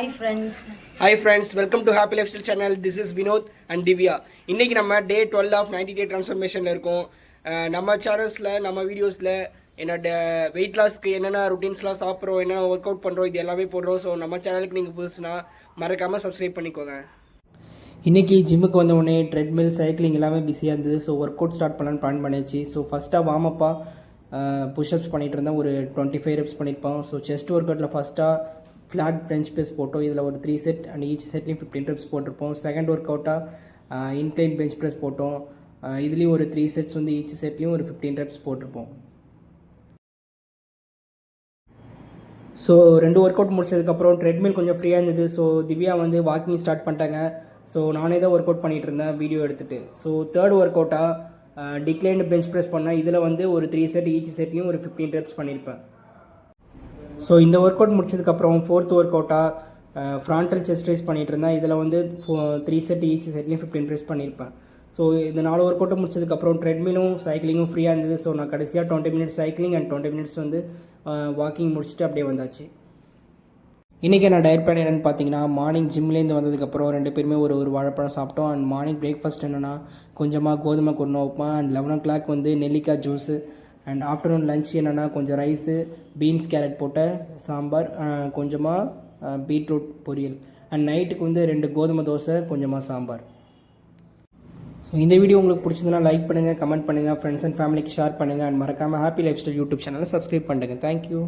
Hi friends, welcome to Happy Lifestyle channel. This is Vinod and Divya. இன்னைக்கு நம்ம டே 12 of 90 டே ட்ரான்ஸ்ஃபர்மேஷனில் இருக்கோம். நம்ம சேனல்ஸில் நம்ம வீடியோஸில் என்னோட வெயிட் லாஸ்க்கு என்னென்ன ருட்டீன்ஸ்லாம் சாப்பிட்றோம், என்னென்ன ஒர்க் அவுட் பண்ணுறோம், இது எல்லாமே போடுறோம். ஸோ நம்ம சேனலுக்கு நீங்கள் புதுசுனா மறக்காமல் சப்ஸ்கிரைப் பண்ணிக்கோங்க. இன்றைக்கி ஜிம்முக்கு வந்த உடனே ட்ரெட்மில் சைக்கிளிங் எல்லாமே பிஸியாக இருந்தது. ஸோ ஒர்க் அவுட் ஸ்டார்ட் பண்ணலான்னு பிளான் பண்ணியாச்சு. ஸோ ஃபஸ்ட்டாக வார்மப்பாக புஷ்அப்ஸ் பண்ணிகிட்டு இருந்தேன். ஒரு 25 ரெப்ஸ் பண்ணியிருப்போம். ஸோ செஸ்ட் ஒர்க் அவுட்டில் ஃபஸ்ட்டாக ஃப்ளாட் பெஞ்ச் ப்ரெஸ் போட்டோம். இதில் ஒரு 3 செட் அண்ட் ஈச் செட்லேயும் 15 ரெப்ஸ் போட்டிருப்போம். செகண்ட் ஒர்க் அவுட்டாக இன்க்ளைன் பெஞ்ச் ப்ரெஸ் போட்டோம். இதுலேயும் ஒரு 3 செட்ஸ் வந்து ஈச் செட்லேயும் ஒரு 15 ரெப்ஸ் போட்டிருப்போம். ஸோ 2 ஒர்க் அவுட் முடிச்சதுக்கப்புறம் ட்ரெட்மில் கொஞ்சம் ஃப்ரீயாக இருந்தது. ஸோ திவ்யா வந்து வாக்கிங் ஸ்டார்ட் பண்ணிட்டாங்க. ஸோ நானே தான் ஒர்க் அவுட் பண்ணிகிட்டு இருந்தேன் வீடியோ எடுத்துகிட்டு. ஸோ தேர்ட் ஒர்க் அவுட்டாக டிக்ளைன்டு பெஞ்ச் ப்ரெஸ் பண்ணேன். இதில் வந்து ஒரு 3 செட் ஈச் செட்லேயும் ஒரு 15 ரெப்ஸ் பண்ணியிருப்பேன். ஸோ இந்த ஒர்க் அவுட் முடிச்சதுக்கப்புறம் ஃபோர்த் ஒர்க் அவுட்டாக ஃப்ராண்டல் செஸ்ட் ரைஸ் பண்ணிகிட்டு இருந்தேன். இதில் வந்து 3 செட் ஈச் செட்லேயும் 15 ரெப்ஸ் பண்ணியிருப்பேன். ஸோ இந்த 4 ஒர்க் அவுட்டை முடிச்சதுக்கப்புறம் ட்ரெட்மிலும் சைக்கிளிங்கும் ஃப்ரீயாக இருந்தது. ஸோ நான் கடைசியாக 20 மினிட்ஸ் சைக்கிளிங் அண்ட் 20 மினிட்ஸ் வந்து வாக்கிங் முடிச்சுட்டு அப்படியே வந்தாச்சு. இன்றைக்கி நான் டயட் பிளான் என்னென்னு பார்த்தீங்கன்னா, மார்னிங் ஜிம்லேருந்து வந்ததுக்கப்புறம் 2 பேருமே ஒரு வாழைப்பழம் சாப்பிட்டோம். அண்ட் மார்னிங் பிரேக்ஃபாஸ்ட் என்னென்னா கொஞ்சமாக கோதுமை குருணை உப்புமா அண்ட் 11 o'clock வந்து நெல்லிக்காய் ஜூஸு. அண்ட் ஆஃப்டர்நூன் லன்ச் என்னென்னா கொஞ்சம் ரைஸு, பீன்ஸ் கேரட் போட்ட சாம்பார், கொஞ்சமாக பீட்ரூட் பொரியல். அண்ட் நைட்டுக்கு வந்து 2 கோதுமை தோசை, கொஞ்சமாக சாம்பார். ஸோ இந்த வீடியோ உங்களுக்கு பிடிச்சதுன்னா லைக் பண்ணுங்கள், கமெண்ட் பண்ணுங்கள், ஃப்ரெண்ட்ஸ் அண்ட் ஃபேமிலிக்கு ஷேர் பண்ணுங்கள். அண்ட் மறக்காமல் ஹாப்பி லைஃப் ஸ்டைல் யூடியூப் சேனலை சப்ஸ்கிரைப் பண்ணுங்கள். தேங்க்யூ.